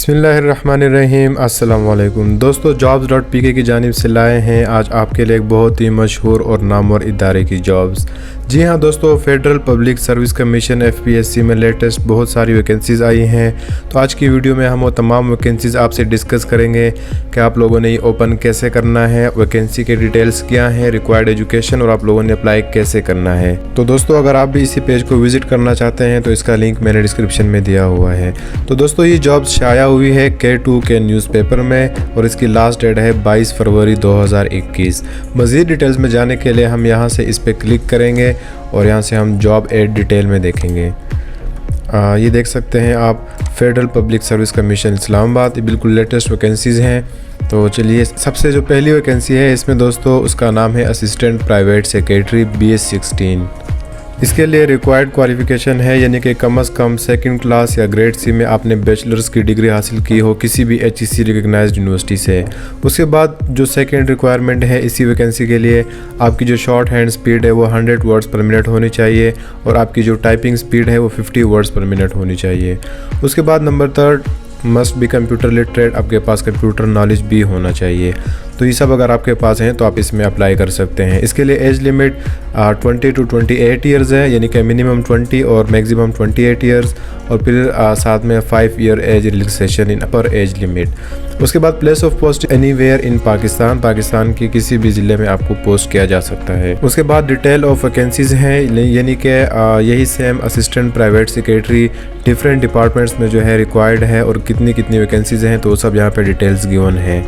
बिस्मिल्लाहिर्रहमानिर्रहीम। अस्सलाम वालेकुम दोस्तों, jobs.pk की जानिब से लाए हैं आज आपके लिए एक बहुत ही मशहूर और नामवर इदारे की जॉब्स। जी हाँ दोस्तों, federal public service commission FPSC में लेटेस्ट बहुत सारी वैकेंसीज़ आई हैं। तो आज की वीडियो में हम वो तमाम वैकेंसीज़ आपसे डिस्कस करेंगे कि आप लोगों ने ये ओपन कैसे करना है, वैकेंसी के डिटेल्स क्या हैं, रिक्वायर्ड एजुकेशन और आप लोगों ने अप्लाई कैसे करना है। तो दोस्तों, अगर आप भी इसी पेज को विज़िट करना चाहते हैं तो इसका लिंक मैंने डिस्क्रिप्शन में दिया हुआ है। तो दोस्तों, ये जॉब शाया हुई है K2 के न्यूज़पेपर में और इसकी लास्ट डेट है 22 फरवरी 2021। मज़ीद डिटेल्स में जाने के लिए हम यहाँ से इस पर क्लिक करेंगे और यहाँ से हम जॉब एड डिटेल में देखेंगे। ये देख सकते हैं आप, federal public service commission Islamabad, ये बिल्कुल लेटेस्ट वैकेंसीज़ हैं। तो चलिए, सबसे जो पहली वैकेंसी है इसमें दोस्तों, उसका नाम है असिस्टेंट प्राइवेट सेक्रेटरी BS 16। इसके लिए रिक्वायर्ड क्वालिफ़िकेशन है, यानी कि कम से कम सेकंड क्लास या ग्रेड C में आपने बैचलर्स की डिग्री हासिल की हो किसी भी HEC रिकग्नाइज्ड यूनिवर्सिटी से। उसके बाद जो सेकंड रिक्वायरमेंट है इसी वैकेंसी के लिए, आपकी जो शॉर्ट हैंड स्पीड है वो 100 वर्ड्स पर मिनट होनी चाहिए और आपकी जो टाइपिंग स्पीड है वो 50 वर्ड्स पर मिनट होनी चाहिए। उसके बाद number 3 must be computer literate, आपके पास कंप्यूटर नॉलेज भी होना चाहिए। तो ये सब अगर आपके पास हैं तो आप इसमें अप्लाई कर सकते हैं। इसके लिए एज लिमिट 20 to 28 ईयर्स है, यानी कि मिनिमम 20 और मैक्सिमम 28 ईयर्स, और फिर साथ में 5 ईयर एज रिलैक्सेशन इन अपर एज लिमिट। उसके बाद place of post anywhere in Pakistan की किसी भी ज़िले में आपको पोस्ट किया जा सकता है। उसके बाद डिटेल ऑफ वैकेंसीज़ हैं, यानी कि यही same assistant private secretary different departments में जो है रिक्वायर्ड है और कितनी वैकेंसीज़ हैं तो सब यहाँ पे डिटेल्स गिवन हैं।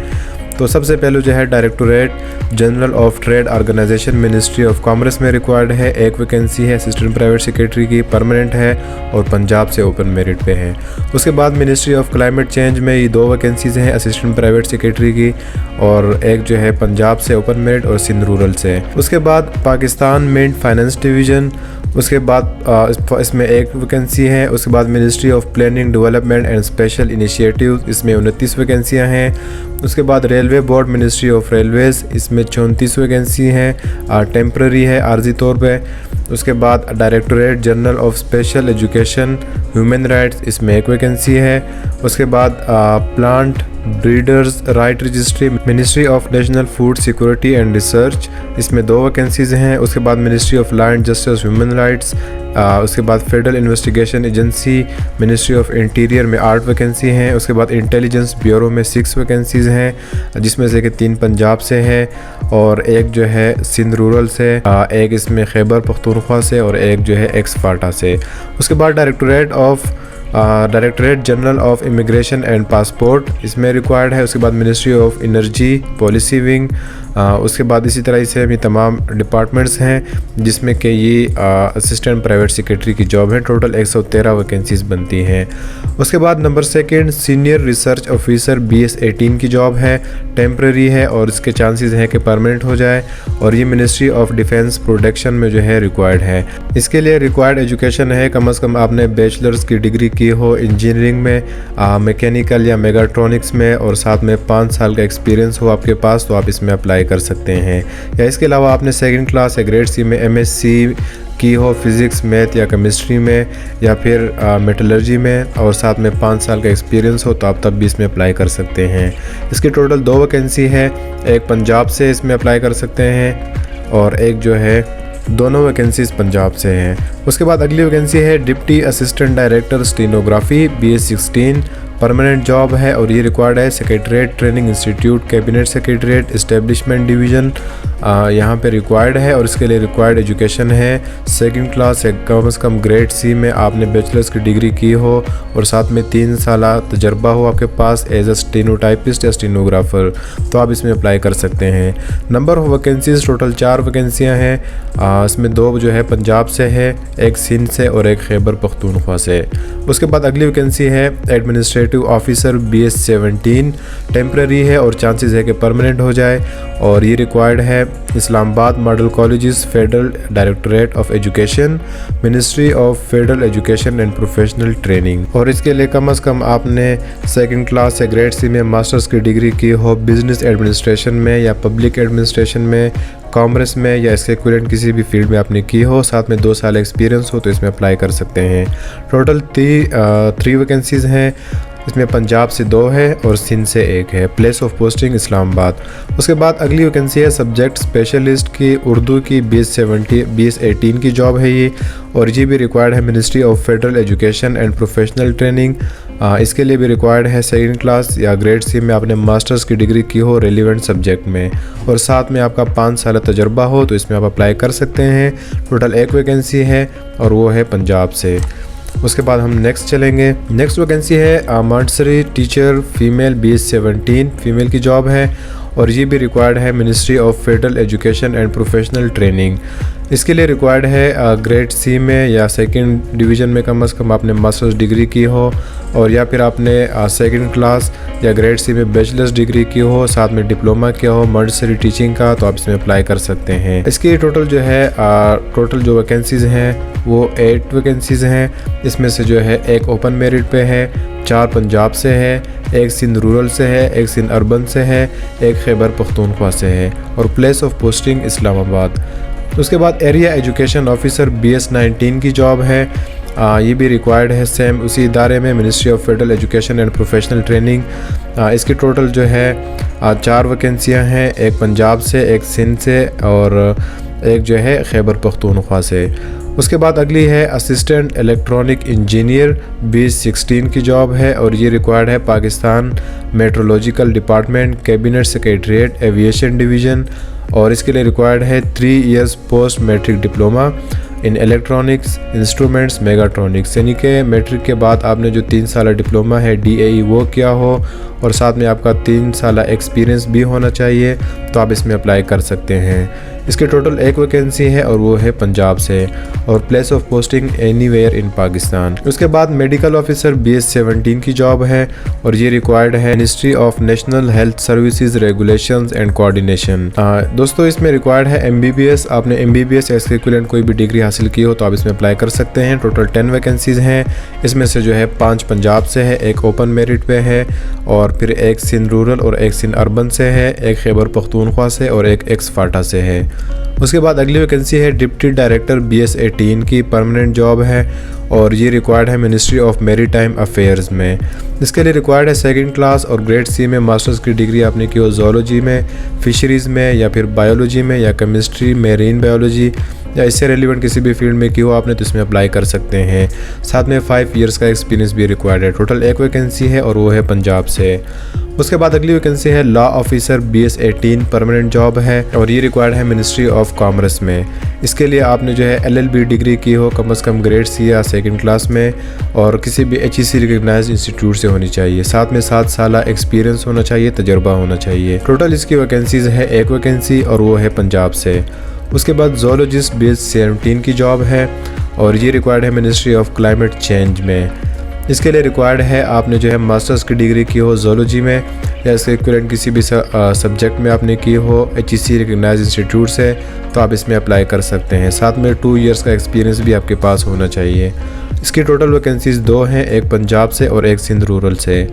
तो सबसे पहले जो है directorate general of trade organization ministry of commerce में रिक्वायर्ड है, एक वैकेंसी है असिस्टेंट प्राइवेट सेक्रेटरी की, परमानेंट है और पंजाब से ओपन मेरिट पे है। उसके बाद मिनिस्ट्री ऑफ क्लाइमेट चेंज में ये 2 वैकेंसीज़ हैं असिस्टेंट प्राइवेट सेक्रेटरी की, और एक जो है पंजाब से ओपन मेरिट और सिंध रूरल से। उसके बाद पाकिस्तान मिंट फाइनेंस डिवीज़न, उसके बाद इसमें एक वैकेंसी है। उसके बाद ministry of planning development and special initiative, इसमें 29 वैकेंसियाँ हैं। उसके बाद railway board ministry of Railways, इसमें 34 वैकेंसी हैं, टेम्प्रेरी है आर्जी तौर पे। उसके बाद directorate general of special education human rights, इसमें 1 वैकेंसी है। उसके बाद plant breeders right registry ministry of national food security and research, इसमें 2 वैकेंसीज़ हैं। उसके बाद ministry of law and justice human rights, उसके बाद federal investigation agency ministry of interior में 8 वैकेंसी हैं। उसके बाद इंटेलिजेंस ब्यूरो में 6 वैकेंसीज़ हैं, जिसमें से कि 3 पंजाब से हैं और एक जो है सिंध रूरल से, एक इसमें खैबर पख्तूनख्वा से और एक जो है एक्स फाटा से। उसके बाद directorate general of immigration and passport, इसमें रिक्वायर्ड है। उसके बाद ministry of energy policy wing, उसके बाद इसी तरह से ये तमाम डिपार्टमेंट्स हैं जिसमें कि ये असिस्टेंट प्राइवेट सेक्रेटरी की जॉब है। टोटल 113 वैकेंसीज़ बनती हैं। उसके बाद number 2 senior research officer BS 18 की जॉब है, टेम्प्रेरी है और इसके चांसेस हैं कि परमानेंट हो जाए, और ये मिनिस्ट्री ऑफ डिफेंस प्रोडक्शन में जो है रिक्वायर्ड है। इसके लिए रिक्वायर्ड एजुकेशन है, कम से कम आपने बैचलर्स की डिग्री की हो इंजीनियरिंग में, मैकेनिकल या मेगाट्रॉनिक्स में, और साथ में 5 साल का एक्सपीरियंस हो आपके पास, तो आप इसमें अप्लाई कर सकते हैं। या इसके अलावा आपने सेकंड क्लास या ग्रेड C में MSc की हो फिज़िक्स मैथ या केमिस्ट्री में, या फिर मेटलर्जी में, और साथ में 5 साल का एक्सपीरियंस हो तो आप तब भी इसमें अप्लाई कर सकते हैं। इसकी टोटल 2 वैकेंसी है, एक पंजाब से इसमें अप्लाई कर सकते हैं और एक जो है, दोनों वैकेंसीज पंजाब से हैं। उसके बाद अगली वैकेंसी है deputy assistant director stenography BS 16, permanent job है और ये रिक्वायर्ड है secretariat training institute cabinet secretariat establishment division, यहाँ पे रिक्वायर्ड है और इसके लिए रिक्वायर्ड एजुकेशन है सेकंड क्लास या कम से कम ग्रेड C में आपने बैचलर्स की डिग्री की हो और साथ में 3 साल तजर्बा हो आपके पास एज अ स्टेनोटाइपिस्ट या स्टेनोग्राफर, तो आप इसमें अप्लाई कर सकते हैं। नंबर ऑफ वैकेंसीज टोटल 4 वैकेंसियाँ हैं, इसमें 2 जो है पंजाब से है, एक सिंध से और एक खैबर पख्तूनख्वा से। उसके बाद अगली वैकेंसी है एडमिनिस्ट्रेटिव ऑफिसर BS 17, टेम्प्रेरी है और चांसेस है कि परमानेंट हो जाए, और ये रिक्वायर्ड है Islamabad model colleges federal directorate of education ministry of federal education and professional training, और इसके लिए कम से कम आपने सेकंड क्लास या ग्रेड C में मास्टर्स की डिग्री की हो बिजनेस एडमिनिस्ट्रेशन में या पब्लिक एडमिनिस्ट्रेशन में, कॉमर्स में या इसके इक्विवेलेंट किसी भी फील्ड में आपने की हो, साथ में 2 साल एक्सपीरियंस हो तो इसमें अप्लाई कर सकते हैं। टोटल 3 वैकेंसीज़ हैं इसमें पंजाब से 2 है और सिंध से 1 है। Place of posting Islamabad. उसके बाद अगली वैकेंसी है सब्जेक्ट स्पेशलिस्ट की उर्दू की 2018 की जॉब है ये, और ये भी रिक्वायर्ड है ministry of federal education and professional training. इसके लिए भी रिक्वायर्ड है सेकंड क्लास या ग्रेड सी में आपने मास्टर्स की डिग्री की हो रेलिवेंट सब्जेक्ट में, और साथ में आपका 5 साल तजर्बा हो तो इसमें आप अप्लाई कर सकते हैं। टोटल 1 वैकेंसी है और वो है पंजाब से। उसके बाद हम नेक्स्ट चलेंगे। नेक्स्ट वैकेंसी है मॉन्टेसरी टीचर फीमेल 2017 फीमेल की जॉब है, और ये भी रिक्वायर्ड है ministry of federal education and professional training. इसके लिए रिक्वायर्ड है ग्रेड सी में या सेकंड डिवीज़न में कम से कम आपने मास्टर्स डिग्री की हो, और या फिर आपने सेकंड क्लास या ग्रेड सी में बैचलर्स डिग्री की हो, साथ में डिप्लोमा किया हो मॉन्टेसरी टीचिंग का, तो आप इसमें अप्लाई कर सकते हैं। इसकी टोटल जो है टोटल जो वैकेंसीज़ हैं वो 8 वैकेंसीज़ हैं। इसमें से जो है 1 ओपन मेरिट पे है, 4 पंजाब से है, 1 सिंध रूरल से है, 1 सिंध अर्बन से है, 1 खैबर पख्तूनख्वा से है, और प्लेस ऑफ पोस्टिंग इस्लामाबाद। उसके बाद एरिया एजुकेशन ऑफिसर BS19 की जॉब है। ये भी रिक्वायर्ड है सेम उसी इदारे में ministry of federal education and professional training. इसकी टोटल जो है 4 वैकेंसियाँ हैं, 1 पंजाब से, 1 सिंध से और 1 जो है खैबर पख्तूनख्वा से। उसके बाद अगली है असिस्टेंट इलेक्ट्रॉनिक इंजीनियर 2016 की जॉब है, और ये रिक्वायर्ड है Pakistan meteorological department cabinet secretariat aviation division, और इसके लिए रिक्वायर्ड है 3 years post matric diploma in electronics instruments mechatronics, यानी कि मैट्रिक के बाद आपने जो 3 साल डिप्लोमा है DAE वो किया हो, और साथ में आपका 3 साल एक्सपीरियंस भी होना चाहिए, तो आप इसमें अप्लाई कर सकते हैं। इसके टोटल 1 वैकेंसी है और वो है पंजाब से, और place of posting anywhere in Pakistan. उसके बाद मेडिकल ऑफिसर BS17 की जॉब है, और ये रिक्वायर्ड है ministry of national health services regulations and coordination. दोस्तों इसमें रिक्वायर्ड है MBBS। आपने MBBS या इसके इक्विवेलेंट कोई भी डिग्री हासिल की हो तो आप इसमें अप्लाई कर सकते हैं। टोटल 10 वैकेंसीज हैं। इसमें से जो है 5 पंजाब से है, 1 ओपन मेरिट पे है, और फिर 1 सिंध रूरल और 1 सिंध अर्बन से है, 1 खैबर पख्तूनख्वा से और 1 एक्स फाटा से है। उसके बाद अगली वैकेंसी है डिप्टी डायरेक्टर BS18 की परमानेंट जॉब है, और ये रिक्वायर्ड है मिनिस्ट्री ऑफ मैरीटाइम अफेयर्स में। इसके लिए रिक्वायर्ड है सेकंड क्लास और ग्रेड सी में मास्टर्स की डिग्री आपने की हो जोलॉजी में, फिशरीज़ में, या फिर बायोलॉजी में, या केमिस्ट्री, मेरीन बायोलॉजी, या इससे रेलिवेंट किसी भी फील्ड में की हो आपने, तो इसमें अप्लाई कर सकते हैं। साथ में 5 इयर्स का एक्सपीरियंस भी रिक्वायर्ड है। टोटल 1 वैकेंसी है और वो है पंजाब से। उसके बाद अगली वैकेंसी है law officer BS18 permanent job है, और ये रिक्वायर्ड है मिनिस्ट्री ऑफ कॉमर्स में। इसके लिए आपने जो है LLB डिग्री की हो कम से कम ग्रेड सी या सेकंड क्लास में, और किसी भी HEC रिकग्नाइज्ड इंस्टीट्यूट से होनी चाहिए। साथ में 7 साल एक्सपीरियंस होना चाहिए, तजर्बा होना चाहिए। टोटल इसकी वैकेंसीज है 1 वैकेंसी और वो है पंजाब से। उसके बाद जोलॉजिस्ट BS17 की जॉब है, और ये रिक्वायर्ड है मिनिस्ट्री ऑफ क्लाइमेट चेंज में। इसके लिए रिक्वायर्ड है आपने जो है मास्टर्स की डिग्री की हो जोलॉजी में, या इसके इक्विवेलेंट किसी भी सब्जेक्ट में आपने की हो HEC रिकग्नाइज्ड इंस्टीट्यूट से, तो आप इसमें अप्लाई कर सकते हैं। साथ में 2 इयर्स का एक्सपीरियंस भी आपके पास होना चाहिए। इसकी टोटल वैकेंसीज 2 हैं, 1 पंजाब से और 1 सिंध रूरल से।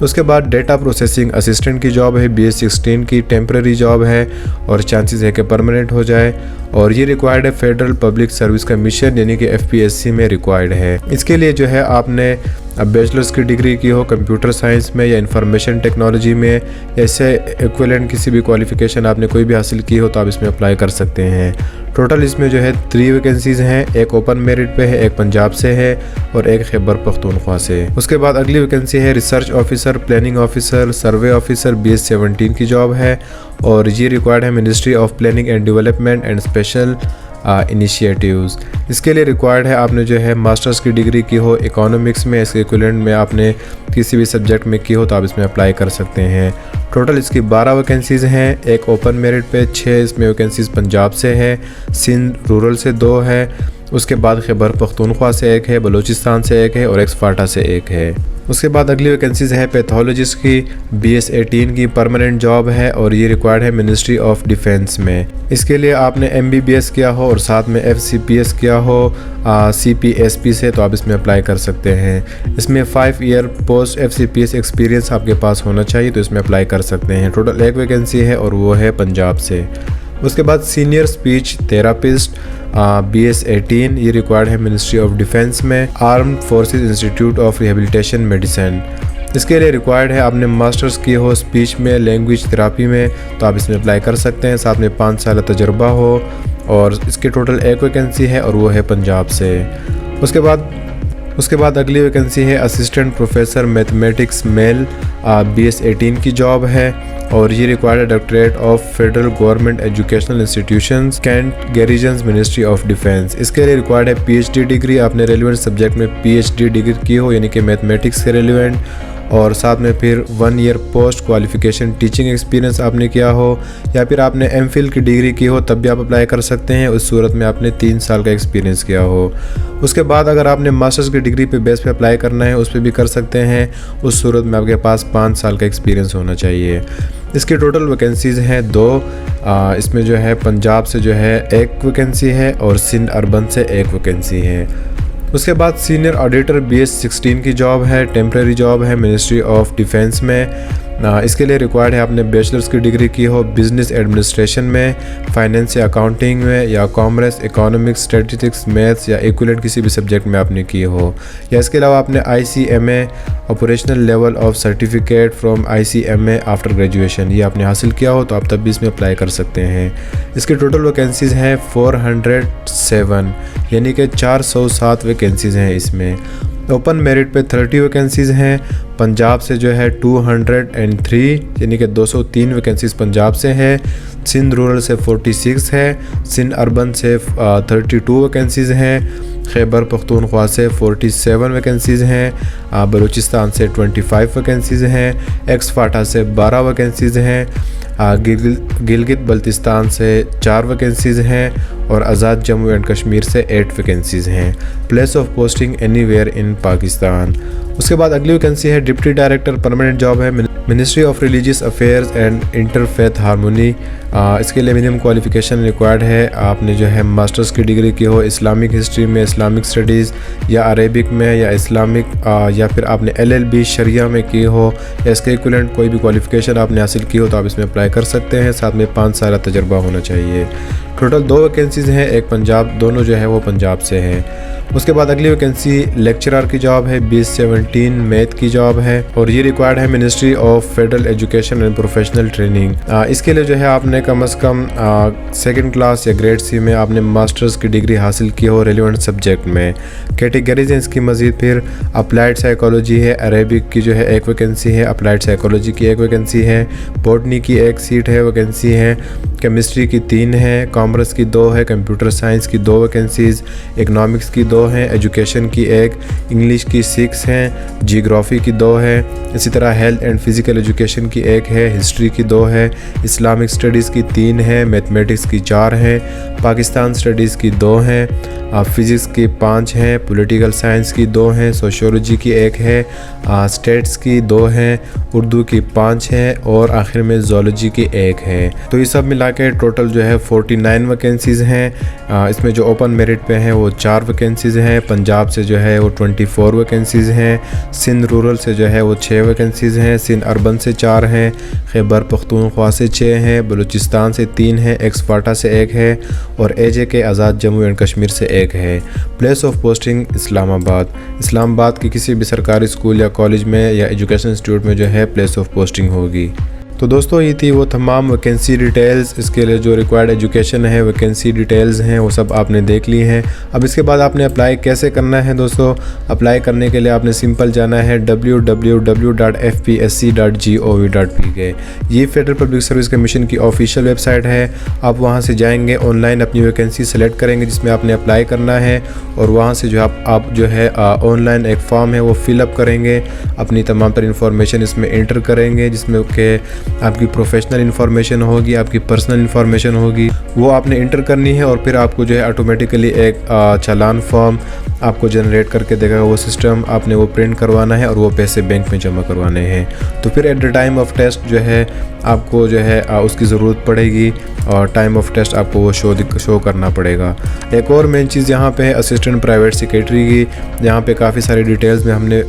उसके बाद डेटा प्रोसेसिंग असिस्टेंट की जॉब है BS16 की, टेम्परेरी जॉब है और चांसेस है कि परमानेंट हो जाए, और ये रिक्वायर्ड है फेडरल पब्लिक सर्विस कमीशन यानी कि FPSC में रिक्वायर्ड है। इसके लिए जो है आपने बैचलर्स की डिग्री की हो कंप्यूटर साइंस में या इंफॉर्मेशन टेक्नोलॉजी में, ऐसे इक्विवेलेंट किसी भी क्वालिफिकेशन आपने कोई भी हासिल की हो तो आप इसमें अप्लाई कर सकते हैं। टोटल इसमें जो है 3 वैकेंसीज हैं, 1 ओपन मेरिट पे है, 1 पंजाब से है और 1 खैबर पख्तूनख्वा से। उसके बाद अगली वैकेंसी है रिसर्च ऑफिसर, प्लानिंग ऑफिसर, सर्वे ऑफिसर BS17 की जॉब है, और ये रिक्वायर्ड है ministry of planning and development and special initiatives. इसके लिए रिक्वायर्ड है आपने जो है मास्टर्स की डिग्री की हो इकोनॉमिक्स में, इसके इक्विवेलेंट में आपने किसी भी सब्जेक्ट में की हो तो आप इसमें अप्लाई कर सकते हैं। टोटल इसकी 12 वैकेंसीज़ हैं, 1 ओपन मेरिट पे, 6 इसमें वैकेंसीज़ पंजाब से है, सिंध रूरल से 2 है, उसके बाद खैबर पख्तूनख्वा से 1 है, बलूचिस्तान से 1 है और एक्स फाटा से 1 है। उसके बाद अगली वैकेंसीज है पैथोलॉजिस्ट की BS18 की परमानेंट जॉब है, और ये रिक्वायर्ड है मिनिस्ट्री ऑफ डिफेंस में। इसके लिए आपने MBBS किया हो और साथ में FCPS किया हो CPSP से, तो आप इसमें अप्लाई कर सकते हैं। इसमें 5 ईयर पोस्ट FCPS एक्सपीरियंस आपके पास होना चाहिए, तो इसमें अप्लाई कर सकते हैं। टोटल 1 वैकेंसी है और वो है पंजाब से। उसके बाद सीनियर स्पीच थेरापिस्ट BS18, ये रिक्वायर्ड है मिनिस्ट्री ऑफ डिफेंस में, armed forces institute of rehabilitation medicine. इसके लिए रिक्वायर्ड है आपने मास्टर्स की हो स्पीच में, लैंग्वेज थेरापी में, तो आप इसमें अप्लाई कर सकते हैं। साथ में 5 साल तजुर्बा हो और इसकी टोटल एक वैकेंसी है और वो है पंजाब से। उसके बाद अगली वैकेंसी है assistant professor mathematics male, BS 18 की जॉब है और ये रिक्वायर्ड है directorate of federal government educational institutions, cantt garrisons, ministry of defence. इसके लिए रिक्वायर्ड है PhD डिग्री, आपने रेलिवेंट सब्जेक्ट में PhD डिग्री की हो यानी कि मैथमेटिक्स के रेलिवेंट, और साथ में फिर 1 year post qualification teaching experience आपने किया हो, या फिर आपने MPhil की डिग्री की हो तब भी आप अप्लाई कर सकते हैं। उस सूरत में आपने 3 साल का एक्सपीरियंस किया हो। उसके बाद अगर आपने मास्टर्स की डिग्री पे बेस पे अप्लाई करना है उस पर भी कर सकते हैं। उस सूरत में आपके पास 5 साल का एक्सपीरियंस होना चाहिए। इसकी टोटल वैकेंसीज़ हैं 2। इसमें जो है पंजाब से जो है 1 वैकेंसी है और सिंध अर्बन से 1 वैकेंसी है। उसके बाद सीनियर ऑडिटर BS 16 की जॉब है, टेम्प्रेरी जॉब है मिनिस्ट्री ऑफ डिफेंस में। इसके लिए रिक्वायर्ड है आपने बैचलर्स की डिग्री की हो बिज़नेस एडमिनिस्ट्रेशन में, फाइनेंस या अकाउंटिंग में, या कॉमर्स, इकोनॉमिक्स, स्टैटिस्टिक्स, मैथ्स या इक्विवेलेंट किसी भी सब्जेक्ट में आपने की हो, या इसके अलावा आपने ICMA operational level of certificate from ICMA after graduation ये आपने हासिल किया हो तो आप तब भी इसमें अप्लाई कर सकते हैं। इसकी टोटल वैकेंसीज़ हैं 407 यानी कि 407 वैकेंसीज़ हैं इसमें। ओपन मेरिट पे 30 वैकेंसीज़ हैं। पंजाब से जो है 203 यानी कि 203 वैकेंसीज़ पंजाब से है। सिंध रूरल से 46 है। सिंध अर्बन से 32 वैकेंसीज़ हैं। खैबर पख्तूनख्वा से 47 वैकेंसीज़ हैं। बलूचिस्तान से 25 वैकेंसीज़ हैं। एक्स-फाटा से 12 वैकेंसीज़ हैं। गिलगित बल्तिस्तान से 4 वैकेंसीज़ हैं और आज़ाद जम्मू एंड कश्मीर से 8 वैकेंसीज़ हैं। Place of posting anywhere in Pakistan. उसके बाद अगली वैकेंसी है डिप्टी डायरेक्टर परमानेंट जॉब है ministry of religious affairs and interfaith harmony. इसके लिए मिनिमम क्वालिफिकेशन रिक्वायर्ड है आपने जो है मास्टर्स की डिग्री की हो इस्लामिक हिस्ट्री में, इस्लामिक स्टडीज़ या अरेबिक में या इस्लामिक या फिर आपने LLB शरिया में की हो या इसके इक्विवेलेंट कोई भी क्वालिफिकेशन आपने हासिल की हो तो आप इसमें अप्लाई कर सकते हैं। साथ में 5 साल तजर्बा होना चाहिए। टोटल 2 वैकेंसीज़ हैं, एक पंजाब, दोनों जो है वो पंजाब से हैं। उसके बाद अगली वैकेंसी लेक्चरर की जॉब है BS 17 मैथ की जॉब है और ये रिक्वायर्ड है ministry of federal education and professional training. इसके लिए जो है आपने कम से कम 2nd क्लास या ग्रेड C में आपने मास्टर्स की डिग्री हासिल की हो रेलिवेंट सब्जेक्ट में। कैटेगरीज हैं इसकी मज़ीद फिर अप्लाइड साइकोलॉजी है, अरेबिक की जो है 1 वैकेंसी है, अप्लाइड साइकोलॉजी की 1 वैकेंसी है, बॉटनी की 1 सीट है वैकेंसी है, केमिस्ट्री की 3 है, कॉमर्स की 2 है, कंप्यूटर साइंस की 2 वैकेंसीज़, इकनॉमिक्स की 2 हैं, एजुकेशन की 1, इंग्लिश की 6 हैं, जियोग्राफी की 2 है, इसी तरह हेल्थ एंड फिज़िकल एजुकेशन की 1 है, हिस्ट्री की 2 है, इस्लामिक स्टडीज़ की 3 है, मैथमेटिक्स की 4 हैं, पाकिस्तान स्टडीज़ की 2 हैं, फ़िज़िक्स की 5 हैं, पॉलिटिकल साइंस की 2 हैं, सोशियोलॉजी की 1 है, स्टेट्स की 2 हैं, उर्दू की 5 हैं और आखिर में ज़ूलॉजी की 1 है। तो ये सब मिला के टोटल जो है 49 वैकेंसीज़ हैं। इसमें जो ओपन मेरिट पे हैं वो 4 वैकेंसीज़ हैं। पंजाब से जो है वो 24 वैकेंसीज़ हैं। सिंध रूरल से जो है वो 6 वैकेंसीज़ हैं। सिंध अर्बन से 4 हैं। खैबर पख्तूनख्वा से 6 हैं। बलूचिस्तान से 3 हैं। एक्स-फाटा से 1 है और AJK Azad Jammu and Kashmir से 1 है। प्लेस ऑफ पोस्टिंग इस्लामाबाद की किसी भी सरकारी स्कूल या कॉलेज में या एजुकेशन इंस्टीट्यूट में जो है प्लेस ऑफ पोस्टिंग होगी। तो दोस्तों ये थी वो तमाम वैकेंसी डिटेल्स। इसके लिए जो रिक्वायर्ड एजुकेशन है, वैकेंसी डिटेल्स हैं, वो सब आपने देख ली हैं। अब इसके बाद आपने अप्लाई कैसे करना है दोस्तों? अप्लाई करने के लिए आपने सिंपल जाना है www.fpsc.gov.pk। ये फेडरल पब्लिक सर्विस कमीशन की ऑफिशियल वेबसाइट है। आप वहाँ से जाएंगे, ऑनलाइन अपनी वैकेंसी सेलेक्ट करेंगे जिसमें आपने अप्लाई करना है और वहाँ से जो आप जो है ऑनलाइन एक फॉर्म है वो फिलअप करेंगे। अपनी तमाम तर इन्फॉर्मेशन इसमें एंटर करेंगे जिसमें के आपकी प्रोफेशनल इन्फॉर्मेशन होगी, आपकी पर्सनल इन्फॉर्मेशन होगी, वो आपने इंटर करनी है और फिर आपको जो है ऑटोमेटिकली एक चालान फॉर्म आपको जनरेट करके देगा वो सिस्टम। आपने वो प्रिंट करवाना है और वो पैसे बैंक में जमा करवाने हैं। तो फिर at the time of test जो है आपको जो है उसकी ज़रूरत पड़ेगी और टाइम ऑफ टेस्ट आपको वो शो करना पड़ेगा। एक और मेन चीज़ यहाँ पे है असिस्टेंट प्राइवेट सेक्रेटरी की। यहाँ पे काफ़ी सारी डिटेल्स में हमने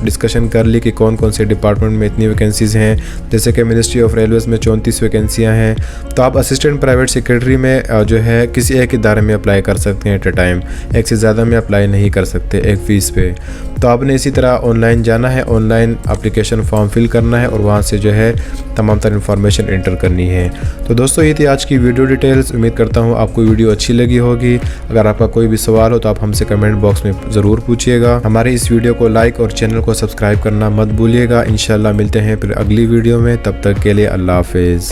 डिस्कशन कर ली कि कौन कौन से डिपार्टमेंट में इतनी वैकेंसीज़ हैं। जैसे कि मिनिस्ट्री ऑफ रेलवेज़ में 34 वैकेंसियाँ हैं। तो आप असिस्टेंट प्राइवेट सेक्रेटरी में जो है किसी एक इदारे में अप्लाई कर सकते हैं एट ए टाइम, एक से ज़्यादा में अप्लाई नहीं कर सकते एक फ़ीस पे। तो आपने इसी तरह ऑनलाइन जाना है, ऑनलाइन एप्लीकेशन फॉर्म फिल करना है और वहाँ से जो है तमाम तरह इन्फॉर्मेशन एंटर करनी है। तो दोस्तों ये थी आज की वीडियो डिटेल्स। उम्मीद करता हूँ आपको वीडियो अच्छी लगी होगी। अगर आपका कोई भी सवाल हो तो आप हमसे कमेंट बॉक्स में ज़रूर पूछिएगा। हमारे इस वीडियो को लाइक और चैनल को सब्सक्राइब करना मत भूलिएगा। इंशाल्लाह मिलते हैं फिर अगली वीडियो में, तब तक के लिए अल्लाह हाफिज़।